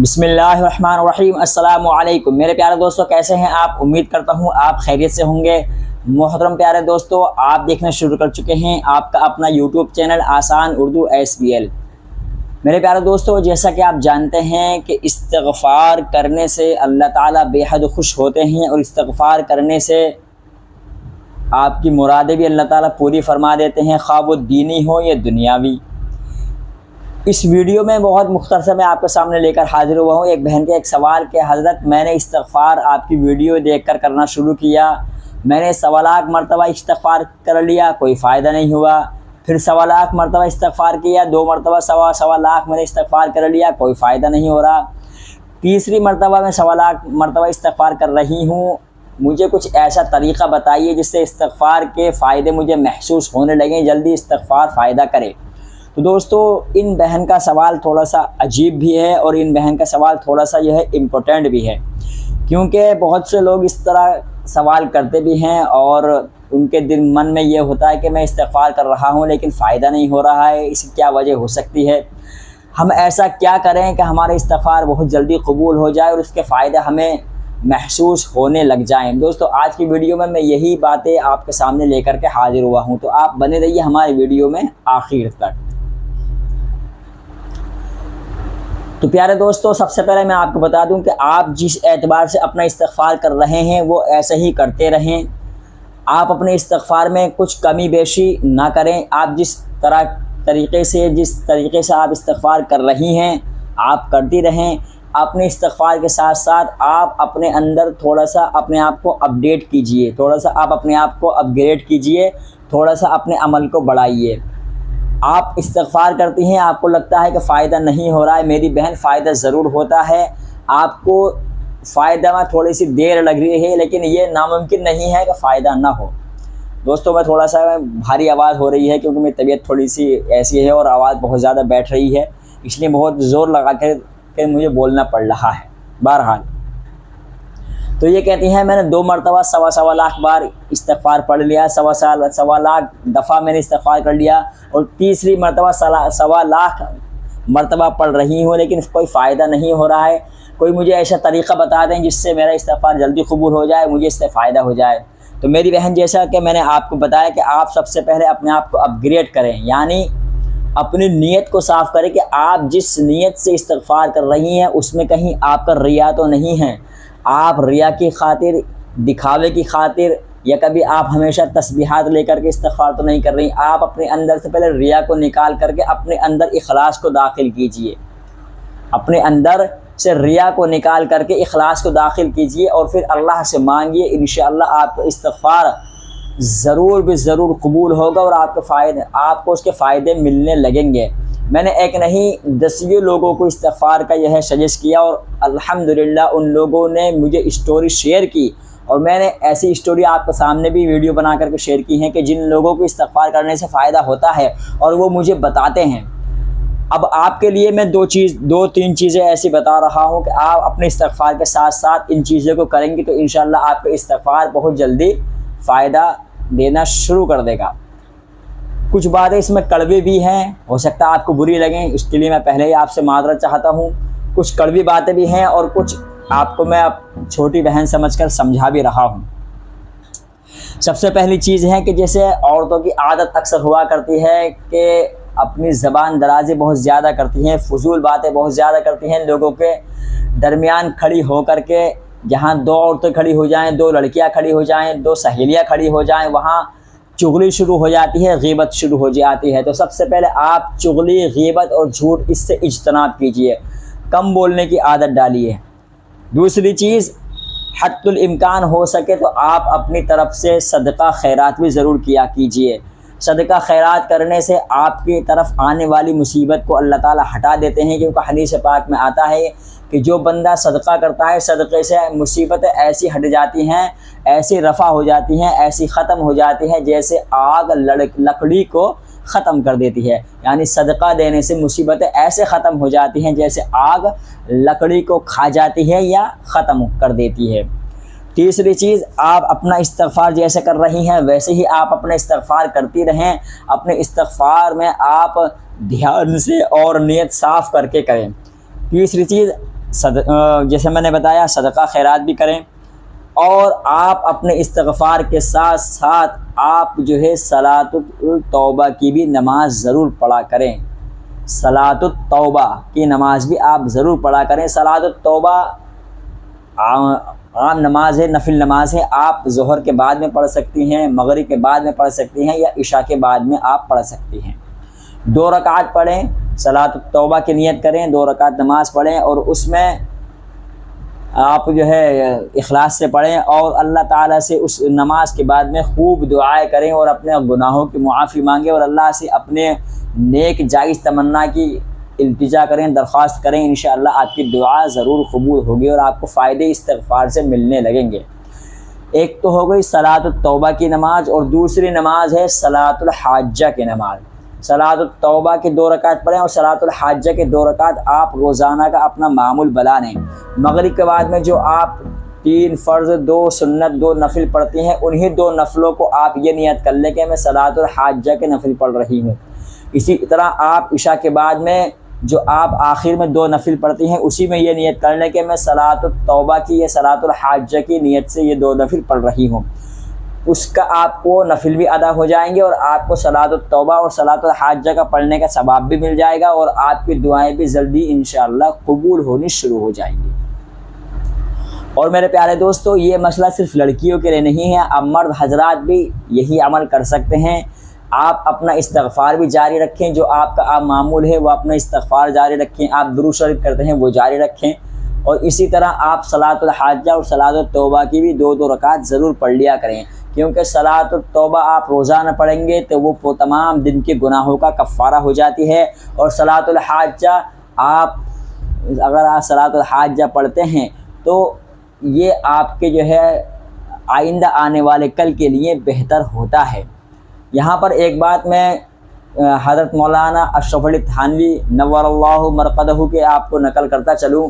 बिस्मिल्लाहिर्रहमानिर्रहीम। अस्सलाम वालेकुम मेरे प्यारे दोस्तों, कैसे हैं आप? उम्मीद करता हूं आप खैरियत से होंगे। मोहतरम प्यारे दोस्तों, आप देखना शुरू कर चुके हैं आपका अपना यूट्यूब चैनल आसान उर्दू SBL। मेरे प्यारे दोस्तों, जैसा कि आप जानते हैं कि इस्तिग़फ़ार करने से अल्लाह ताला बेहद खुश होते हैं और इस्तिग़फ़ार करने से आपकी मुरादें भी अल्लाह ताला पूरी फरमा देते हैं, ख़्वाह वो दीनी हो या दुनियावी। इस वीडियो में बहुत मुख्तसर मैं आपके सामने लेकर हाजिर हुआ हूँ। एक बहन के एक सवाल के हज़रत, मैंने इस्तिग़फ़ार आपकी वीडियो देखकर करना शुरू किया। मैंने 1.25 लाख मरतबा इस्तिग़फ़ार कर लिया, कोई फ़ायदा नहीं हुआ। फिर 1.25 लाख मरतबा इस्तिग़फ़ार किया, 2 मरतबा 1.25 लाख मैंने इस्तिग़फ़ार कर लिया, कोई फ़ायदा नहीं हो रहा। तीसरी मरतबा मैं 1.25 लाख मरतबा इस्तिग़फ़ार कर रही हूँ। मुझे कुछ ऐसा तरीक़ा बताइए जिससे इस्तिग़फ़ार के फ़ायदे मुझे महसूस होने लगें, जल्दी इस्तिग़फ़ार फ़ायदा करे। तो दोस्तों, इन बहन का सवाल थोड़ा सा अजीब भी है और इन बहन का सवाल थोड़ा सा यह इम्पोर्टेंट भी है, क्योंकि बहुत से लोग इस तरह सवाल करते भी हैं और उनके मन में ये होता है कि मैं इस्तिग़फ़ार कर रहा हूँ लेकिन फ़ायदा नहीं हो रहा है, इसकी क्या वजह हो सकती है? हम ऐसा क्या करें कि हमारा इस्तिग़फ़ार बहुत जल्दी कबूल हो जाए और उसके फ़ायदे हमें महसूस होने लग जाएं? दोस्तों, आज की वीडियो में मैं यही बातें आपके सामने लेकर के हाजिर हुआ हूँ, तो आप बने रहिए हमारी वीडियो में आखिर तक। तो प्यारे दोस्तों, सबसे पहले मैं आपको बता दूं कि आप जिस एतबार से अपना इस्तिग़फ़ार कर रहे हैं वो ऐसे ही करते रहें। आप अपने इस्तिग़फ़ार में कुछ कमी बेशी ना करें। आप जिस तरीक़े से आप इस्तिग़फ़ार कर रही हैं आप करती रहें। अपने इस्तिग़फ़ार के साथ साथ आप अपने अंदर थोड़ा सा अपने आप को अपडेट कीजिए, थोड़ा सा आप अपने आप को अपग्रेड कीजिए, थोड़ा सा अपने अमल को बढ़ाइए। आप इस्तिग़फ़ार करती हैं, आपको लगता है कि फ़ायदा नहीं हो रहा है, मेरी बहन फ़ायदा ज़रूर होता है। आपको फ़ायदा में थोड़ी सी देर लग रही है लेकिन ये नामुमकिन नहीं है कि फ़ायदा ना हो। दोस्तों, मैं थोड़ा सा भारी आवाज़ हो रही है क्योंकि मेरी तबीयत थोड़ी सी ऐसी है और आवाज़ बहुत ज़्यादा बैठ रही है, इसलिए बहुत ज़ोर लगा के मुझे बोलना पड़ रहा है। बहरहाल, तो ये कहती हैं मैंने 2 मरतबा 1.25 लाख बार इस्तिग़फ़ार पढ़ लिया, 1.25 लाख दफ़ा मैंने इस्तिग़फ़ार कर लिया और तीसरी मरतबा 1.25 लाख मरतबा पढ़ रही हूँ लेकिन कोई फ़ायदा नहीं हो रहा है। कोई मुझे ऐसा तरीक़ा बता दें जिससे मेरा इस्तिग़फ़ार जल्दी कबूल हो जाए, मुझे इससे फ़ायदा हो जाए। तो मेरी बहन, जैसा कि मैंने आपको बताया कि आप सबसे पहले अपने आप को अपग्रेड करें, यानी अपनी नीयत को साफ़ करें कि आप जिस नीयत से इस्तिग़फ़ार कर रही हैं उसमें कहीं आपका रिया तो नहीं है। आप रिया की खातिर, दिखावे की खातिर या कभी आप हमेशा तस्बीहात लेकर के इस्तिग़फ़ार तो नहीं कर रही। आप अपने अंदर से पहले रिया को निकाल करके अपने अंदर इखलास को दाखिल कीजिए। अपने अंदर से रिया को निकाल करके इखलास को दाखिल कीजिए और फिर अल्लाह से मांगिए। इंशाअल्लाह आपको इस्तिग़फ़ार ज़रूर भी ज़रूर कबूल होगा और आपको उसके फ़ायदे मिलने लगेंगे। मैंने एक नहीं 10 लोगों को इस्तिग़फ़ार का यह सजेस्ट किया और अल्हम्दुलिल्लाह उन लोगों ने मुझे स्टोरी शेयर की और मैंने ऐसी स्टोरी आपके सामने भी वीडियो बना करके शेयर की हैं कि जिन लोगों को इस्तिग़फ़ार करने से फ़ायदा होता है और वो मुझे बताते हैं। अब आपके लिए मैं 2-3 चीज़ें ऐसी बता रहा हूँ कि आप अपने इस्तिग़फ़ार के साथ साथ इन चीज़ों को करेंगे तो इंशाअल्लाह आपका इस्तिग़फ़ार बहुत जल्दी फ़ायदा देना शुरू कर देगा। कुछ बातें इसमें कड़वी भी हैं, हो सकता है आपको बुरी लगें, इसके लिए मैं पहले ही आपसे माज़रत चाहता हूँ। कुछ कड़वी बातें भी हैं और कुछ आपको मैं अब छोटी बहन समझकर समझा भी रहा हूँ। सबसे पहली चीज़ है कि जैसे औरतों की आदत अक्सर हुआ करती है कि अपनी ज़बान दराज़ी बहुत ज़्यादा करती हैं, फजूल बातें बहुत ज़्यादा करती हैं। लोगों के दरमियान खड़ी हो कर के, जहाँ 2 औरतें खड़ी हो जाएँ, 2 लड़कियाँ खड़ी हो जाएँ, 2 सहेलियाँ खड़ी हो जाएँ, वहाँ चुगली शुरू हो जाती है, गीबत शुरू हो जाती है। तो सबसे पहले आप चुगली, गीबत और झूठ इससे इज्तनाब कीजिए, कम बोलने की आदत डालिए। दूसरी चीज़, हत्तुल इम्कान हो सके तो आप अपनी तरफ से सदका खैरात भी ज़रूर किया कीजिए। सदका खैरात करने से आपकी तरफ आने वाली मुसीबत को अल्लाह ताला हटा देते हैं, क्योंकि हदीस पाक में आता है कि जो बंदा सदका करता है, सदक़े से मुसीबतें ऐसी हट जाती हैं, ऐसी रफ़ा हो जाती हैं, ऐसी ख़त्म हो जाती हैं जैसे आग लकड़ी को ख़त्म कर देती है। यानी सदका देने से मुसीबतें ऐसे ख़त्म हो जाती हैं जैसे आग लकड़ी को खा जाती है या ख़त्म कर देती है। तीसरी चीज़, आप अपना इस्तिग़फ़ार जैसे कर रही हैं वैसे ही आप अपना इस्तिग़फ़ार करती रहें। अपने इस्तिग़फ़ार में आप ध्यान से और नीयत साफ़ करके करें। तीसरी चीज़, جیسے میں نے بتایا صدقہ خیرات بھی کریں، اور آپ اپنے استغفار کے ساتھ ساتھ آپ جو ہے صلاۃ التوبہ کی بھی نماز ضرور پڑھا کریں۔ صلاۃ التوبہ کی نماز بھی آپ ضرور پڑھا کریں۔ صلاۃ التوبہ عام نماز ہے، نفل نماز ہے، آپ ظہر کے بعد میں پڑھ سکتی ہیں، مغرب کے بعد میں پڑھ سکتی ہیں، یا عشاء کے بعد میں آپ پڑھ سکتی ہیں۔ 2 رکعت پڑھیں، صلاۃ التوبہ کی نیت کریں، 2 رکعت نماز پڑھیں، اور اس میں آپ جو ہے اخلاص سے پڑھیں، اور اللہ تعالیٰ سے اس نماز کے بعد میں خوب دعائیں کریں اور اپنے گناہوں کی معافی مانگیں، اور اللہ سے اپنے نیک جائز تمنا کی التجا کریں، درخواست کریں۔ انشاءاللہ آپ کی دعا ضرور قبول ہوگی اور آپ کو فائدے استغفار سے ملنے لگیں گے۔ ایک تو ہو گئی صلاۃ التوبہ کی نماز، اور دوسری نماز ہے صلاۃ الحاجہ کی نماز۔ صلاۃ التوبہ کے 2 رکعت پڑھیں، اور صلاۃ الحاجہ کے 2 رکعت آپ روزانہ کا اپنا معمول بنا لیں۔ مغرب کے بعد میں جو آپ 3 فرض، 2 سنت، 2 نفل پڑھتی ہیں، انہی 2 نفلوں کو آپ یہ نیت کر لیں کہ میں صلاۃ الحاجہ کے نفل پڑھ رہی ہوں۔ اسی طرح آپ عشاء کے بعد میں جو آپ آخر میں 2 نفل پڑھتی ہیں، اسی میں یہ نیت کر لیں کہ میں صلاۃ التوبہ کی یا صلاۃ الحاجہ کی نیت سے یہ 2 نفل پڑھ رہی ہوں۔ اس کا آپ کو نفل بھی ادا ہو جائیں گے، اور آپ کو صلاۃ التوبہ اور صلاۃ الحاجہ کا پڑھنے کا ثواب بھی مل جائے گا، اور آپ کی دعائیں بھی جلدی انشاءاللہ قبول ہونی شروع ہو جائیں گی۔ اور میرے پیارے دوستو، یہ مسئلہ صرف لڑکیوں کے لیے نہیں ہے، اب مرد حضرات بھی یہی عمل کر سکتے ہیں۔ آپ اپنا استغفار بھی جاری رکھیں، جو آپ کا معمول ہے وہ اپنا استغفار جاری رکھیں، آپ درود شریف کرتے ہیں وہ جاری رکھیں، اور اسی طرح آپ صلاۃ الحاجہ اور صلاۃ التوبہ کی بھی 2 رکعت ضرور پڑھ لیا کریں، کیونکہ صلاۃ التوبہ آپ روزانہ پڑھیں گے تو وہ تمام دن کے گناہوں کا کفارہ ہو جاتی ہے، اور صلاۃ الحاجہ اگر آپ صلاۃ الحاجہ پڑھتے ہیں تو یہ آپ کے جو ہے آئندہ آنے والے کل کے لیے بہتر ہوتا ہے۔ یہاں پر ایک بات میں حضرت مولانا اشرف علی تھانوی نور اللہ مرقدہ کے آپ کو نقل کرتا چلوں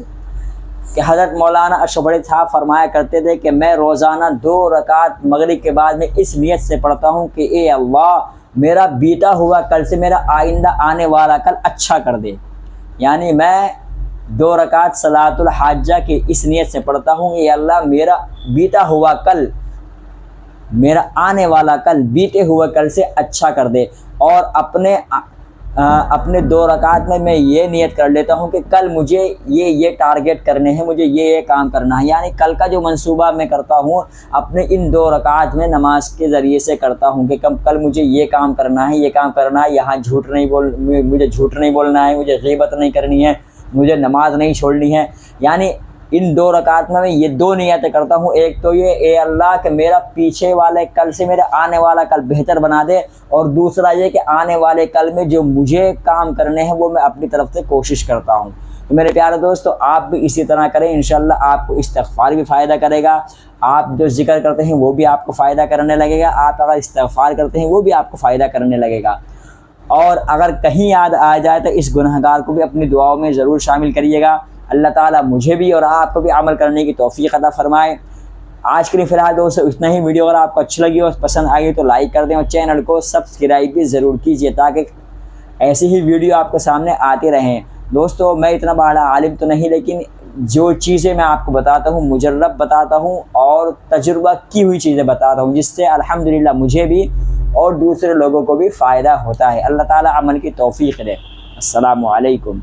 کہ حضرت مولانا اشرف علی صاحب فرمایا کرتے تھے کہ میں روزانہ 2 رکعت مغرب کے بعد میں اس نیت سے پڑھتا ہوں کہ اے اللہ میرا بیتا ہوا کل سے میرا آئندہ آنے والا کل اچھا کر دے۔ یعنی میں 2 رکعت صلاۃ الحاجہ کی اس نیت سے پڑھتا ہوں کہ اے اللہ میرا بیتا ہوا کل، میرا آنے والا کل، بیتے ہوئے کل سے اچھا کر دے، اور اپنے 2 رکعت میں یہ نیت کر لیتا ہوں کہ کل مجھے یہ ٹارگٹ کرنے ہیں، مجھے یہ کام کرنا ہے، یعنی کل کا جو منصوبہ میں کرتا ہوں اپنے ان 2 رکعت میں نماز کے ذریعے سے کرتا ہوں کہ کل مجھے یہ کام کرنا ہے، یہ کام کرنا ہے، یہاں مجھے جھوٹ نہیں بولنا ہے، مجھے غیبت نہیں کرنی ہے، مجھے نماز نہیں چھوڑنی ہے۔ یعنی ان 2 رکعت میں یہ 2 نیتیں کرتا ہوں، ایک تو یہ اے اللہ کہ میرا پیچھے والے کل سے میرا آنے والا کل بہتر بنا دے، اور دوسرا یہ کہ آنے والے کل میں جو مجھے کام کرنے ہیں وہ میں اپنی طرف سے کوشش کرتا ہوں۔ تو میرے پیارے دوستو آپ بھی اسی طرح کریں، انشاءاللہ آپ کو استغفار بھی فائدہ کرے گا، آپ جو ذکر کرتے ہیں وہ بھی آپ کو فائدہ کرنے لگے گا، آپ اگر استغفار کرتے ہیں وہ بھی آپ کو فائدہ کرنے لگے گا۔ اور اگر کہیں یاد آ جائے تو اس گنہگار کو بھی اپنی دعاؤں میں ضرور شامل کریے گا۔ اللہ تعالیٰ مجھے بھی اور آپ کو بھی عمل کرنے کی توفیق عطا فرمائے۔ آج کے لیے فی الحال دوستو اتنا ہی۔ ویڈیو اگر آپ کو اچھی لگی اور پسند آئی تو لائک کر دیں، اور چینل کو سبسکرائب بھی ضرور کیجیے تاکہ ایسی ہی ویڈیو آپ کے سامنے آتی رہیں۔ دوستو میں اتنا بڑا عالم تو نہیں، لیکن جو چیزیں میں آپ کو بتاتا ہوں مجرب بتاتا ہوں اور تجربہ کی ہوئی چیزیں بتاتا ہوں، جس سے الحمدللہ مجھے بھی اور دوسرے لوگوں کو بھی فائدہ ہوتا ہے۔ اللہ تعالیٰ عمل کی توفیق دے۔ السلام علیکم۔